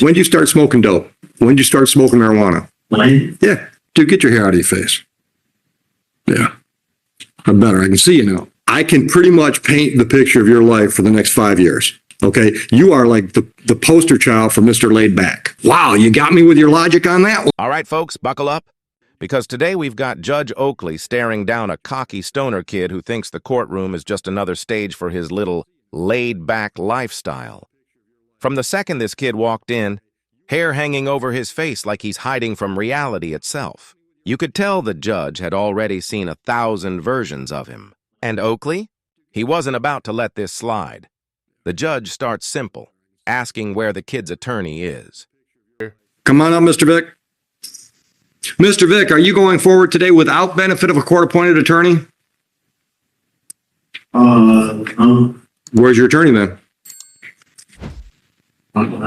When did you start smoking dope? When did you start smoking marijuana? When? Yeah. Dude, get your hair out of your face. Yeah. I'm better. I can see you now. I can pretty much paint the picture of your life for the next 5 years. Okay. You are like the poster child for Mr. Laid Back. Wow. You got me with your logic on that one. All right, folks, buckle up. Because today we've got Judge Oakley staring down a cocky stoner kid who thinks the courtroom is just another stage for his little laid-back lifestyle. From the second this kid walked in, hair hanging over his face like he's hiding from reality itself. You could tell the judge had already seen 1,000 versions of him. And Oakley? He wasn't about to let this slide. The judge starts simple, asking where the kid's attorney is. Come on up, Mr. Vick. Mr. Vick, are you going forward today without benefit of a court-appointed attorney? Where's your attorney then?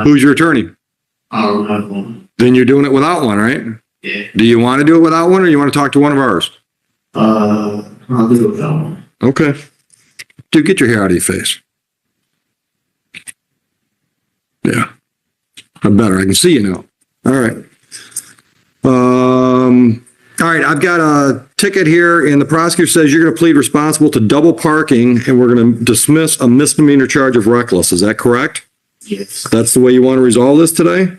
Who's your attorney? Then you're doing it without one, right? Yeah. Do you want to do it without one, or you want to talk to one of ours? I'll do it without one. Okay. Dude, get your hair out of your face. Yeah. I'm better. I can see you now. All right. All right. I've got a ticket here, and the prosecutor says you're going to plead responsible to double parking, and we're going to dismiss a misdemeanor charge of reckless. Is that correct? Yes. That's the way you want to resolve this today?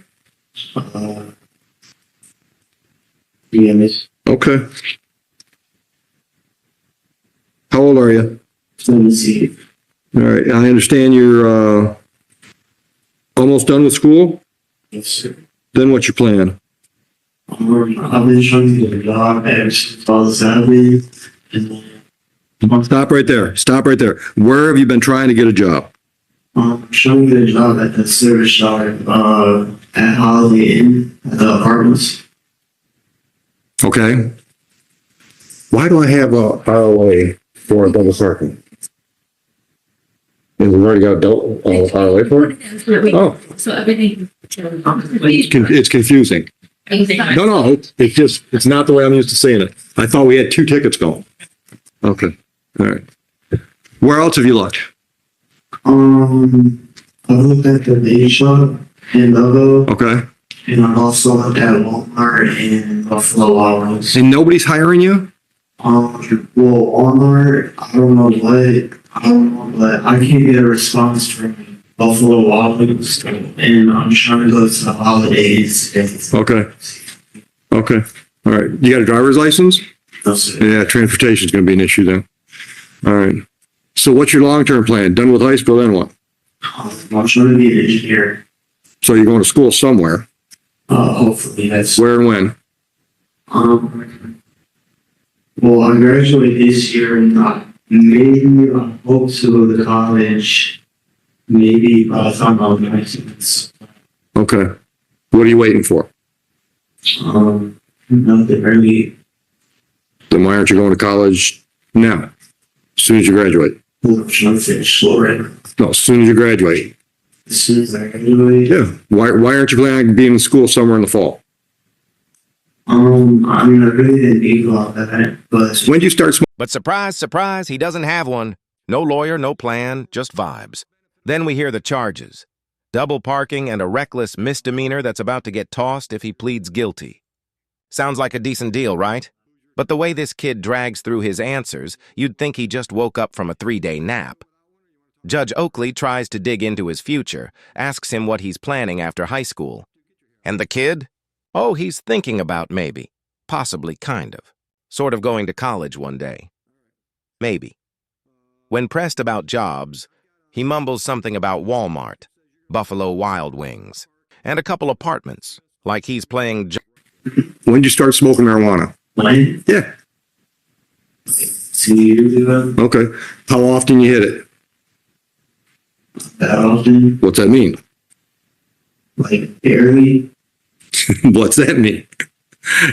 Yeah, miss. Okay. How old are you? Let me see. All right. I understand you're almost done with school. Yes, sir. Then what's your plan? I've been trying to get a job ever since I was 7. Stop right there. Stop right there. Where have you been trying to get a job? I'm trying to get a job at the service yard at Holiday Inn at the apartments. Okay. Why do I have a ROA for a double parking? And we've already got a double ROA for it? Oh, So everything. it's confusing. No, it's not the way I'm used to saying it. I thought we had 2 tickets going. Okay. All right. Where else have you looked? I looked at the baby shop in Logo, Okay. and I also looked at Walmart and Buffalo Wild Wings. And nobody's hiring you? Well, Walmart, I don't know, but I can't get a response from Buffalo Wild Wings, and I'm trying to go to the holidays. Okay. Okay. All right. You got a driver's license? Yeah, transportation is going to be an issue then. All right. So what's your long-term plan? Done with high school, then what? I'm trying to be an engineer. So you're going to school somewhere. Hopefully that's. Where and when? Well, I graduate this year, and maybe I hope to go to college. Maybe by the time I'm 19. Okay. What are you waiting for? Nothing really. Then why aren't you going to college now? As soon as you graduate? I'm trying to finish school right now. No, as soon as you graduate. As soon as I graduate. Yeah. Why aren't you planning on being in school somewhere in the fall? I mean, I really didn't think about that, but When did you start smoking? But surprise, surprise, he doesn't have one. No lawyer, no plan, just vibes. Then we hear the charges. Double parking and a reckless misdemeanor that's about to get tossed if he pleads guilty. Sounds like a decent deal, right? But the way this kid drags through his answers, you'd think he just woke up from a 3-day nap. Judge Oakley tries to dig into his future, asks him what he's planning after high school. And the kid? Oh, he's thinking about maybe, possibly kind of, sort of going to college one day. Maybe. When pressed about jobs, he mumbles something about Walmart, Buffalo Wild Wings, and a couple apartments, like he's playing. When did you start smoking marijuana? when? Yeah. 2 years ago, Okay. How often you hit it? that often, What's that mean? like barely. What's that mean?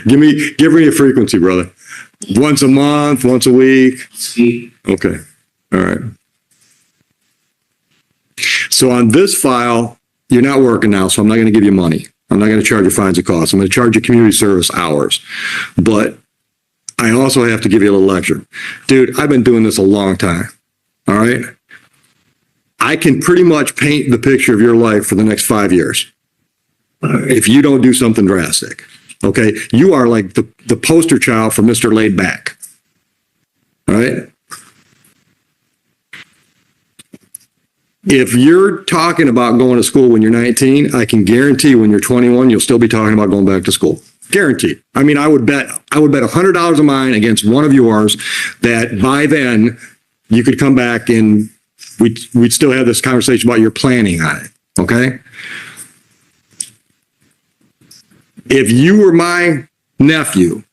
Give me a frequency, brother. Once a month, once a week. Speak. Okay. All right. So on this file, you're not working now, so I'm not going to give you money. I'm not going to charge you fines and costs. I'm going to charge you community service hours. But I also have to give you a little lecture. Dude, I've been doing this a long time. All right. I can pretty much paint the picture of your life for the next 5 years. if you don't do something drastic. Okay, you are like the poster child for Mr. Laid Back. All right. If you're talking about going to school when you're 19, I can guarantee when you're 21, you'll still be talking about going back to school. Guaranteed. I mean, I would bet $100 of mine against one of yours that by then you could come back and we'd still have this conversation about your planning on it. Okay. If you were my nephew,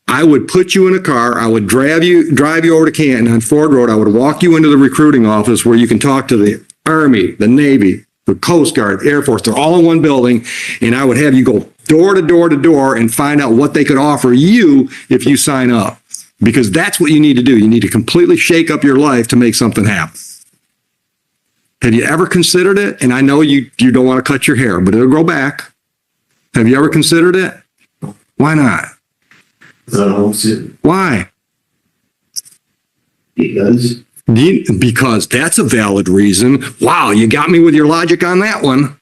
I would put you in a car. I would drive you over to Canton on Ford Road. I would walk you into the recruiting office where you can talk to the Army, the Navy, the Coast Guard, Air Force. They're all in one building. And I would have you go door to door to door and find out what they could offer you if you sign up. Because that's what you need to do. You need to completely shake up your life to make something happen. Have you ever considered it? And I know you don't want to cut your hair, but it'll grow back. Have you ever considered it? Why not? Why? Because that's a valid reason. Wow, you got me with your logic on that one.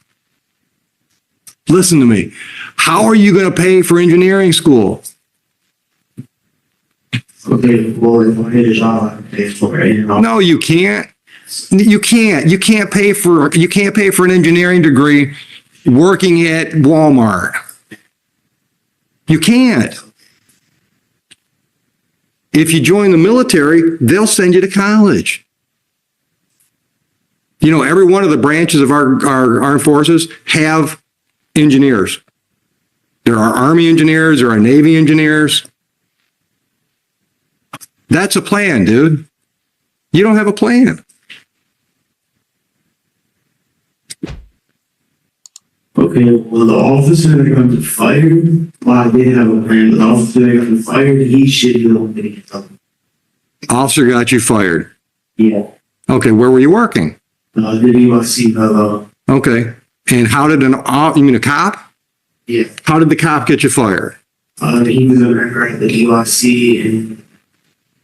Listen to me. How are you going to pay for engineering school? Okay, well, if I get a job, I can pay for it. You know? No, you can't. You can't pay for an engineering degree working at Walmart. You can't. If you join the military, they'll send you to college. You know, every one of the branches of our armed forces have engineers. There are Army engineers, there are Navy engineers. That's a plan, dude. You don't have a plan. Okay, well, the officer that got me fired, well, I did have a plan, but the officer that got me fired, he should be able to get something. Officer got you fired. Yeah. Okay, where were you working? The USC, Okay, and how did you mean a cop? yeah. How did the cop get you fired? He was a member at the USC, and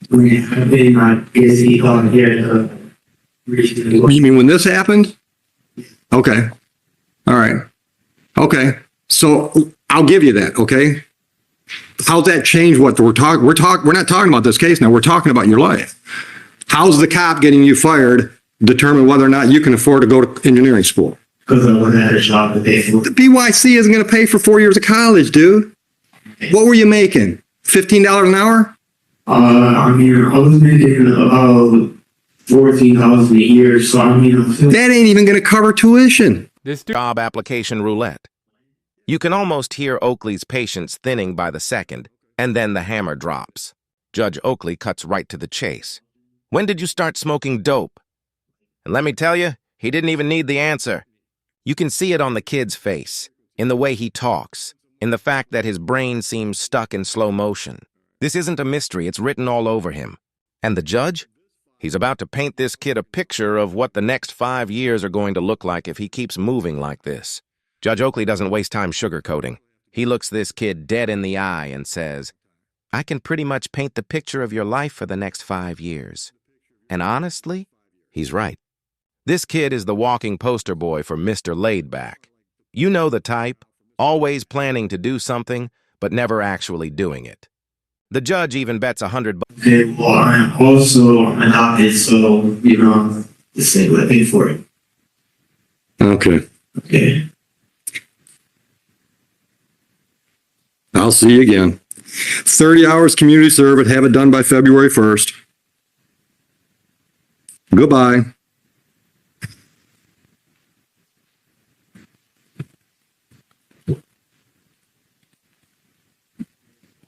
when it happened, I guess he thought he had a reason. You mean when this happened? Okay, all right. Okay, so I'll give you that. Okay, how's that change what we're talking? We're not talking about this case now. We're talking about your life. How's the cop getting you fired determine whether or not you can afford to go to engineering school? Because I wouldn't have a job to pay for. The BYC isn't going to pay for 4 years of college, dude. What were you making? $15 an hour? I mean, I was making about $14,000 a year, so I mean, That ain't even going to cover tuition. This job application roulette. You can almost hear Oakley's patience thinning by the second, and then the hammer drops. Judge Oakley cuts right to the chase. When did you start smoking dope? And let me tell you, he didn't even need the answer. You can see it on the kid's face, in the way he talks, in the fact that his brain seems stuck in slow motion. This isn't a mystery, it's written all over him. And the judge? He's about to paint this kid a picture of what the next 5 years are going to look like if he keeps moving like this. Judge Oakley doesn't waste time sugarcoating. He looks this kid dead in the eye and says, I can pretty much paint the picture of your life for the next 5 years. And honestly, he's right. This kid is the walking poster boy for Mr. Laidback. You know the type, always planning to do something, but never actually doing it. The judge even bets $100. okay, well, I'm also adopted, so, you know, the state would pay for it. Okay. Okay. I'll see you again. 30 hours community service, have it done by February 1st. Goodbye.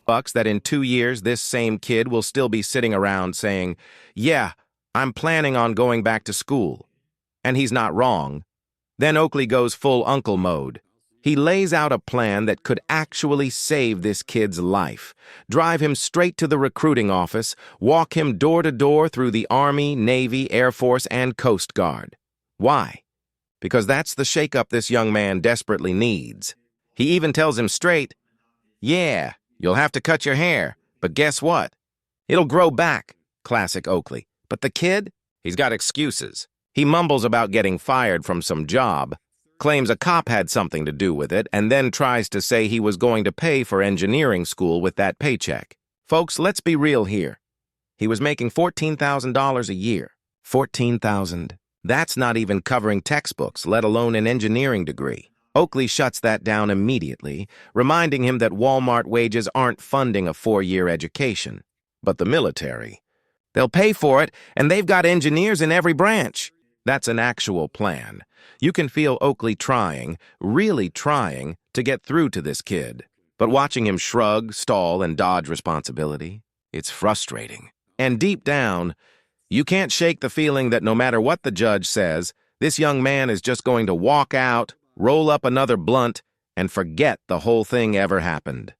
Bucks that in 2 years this same kid will still be sitting around saying, yeah, I'm planning on going back to school. And he's not wrong. Then Oakley goes full uncle mode. He lays out a plan that could actually save this kid's life, drive him straight to the recruiting office, walk him door to door through the Army, Navy, Air Force, and Coast Guard. Why? Because that's the shakeup this young man desperately needs. He even tells him straight, yeah, you'll have to cut your hair, but guess what? It'll grow back, classic Oakley. But the kid, he's got excuses. He mumbles about getting fired from some job. claims a cop had something to do with it, and then tries to say he was going to pay for engineering school with that paycheck. Folks, let's be real here. He was making $14,000 a year. $14,000. That's not even covering textbooks, let alone an engineering degree. Oakley shuts that down immediately, reminding him that Walmart wages aren't funding a 4-year education. But the military, they'll pay for it, and they've got engineers in every branch. That's an actual plan. You can feel Oakley trying, really trying, to get through to this kid. But watching him shrug, stall, and dodge responsibility, it's frustrating. And deep down, you can't shake the feeling that no matter what the judge says, this young man is just going to walk out, roll up another blunt, and forget the whole thing ever happened.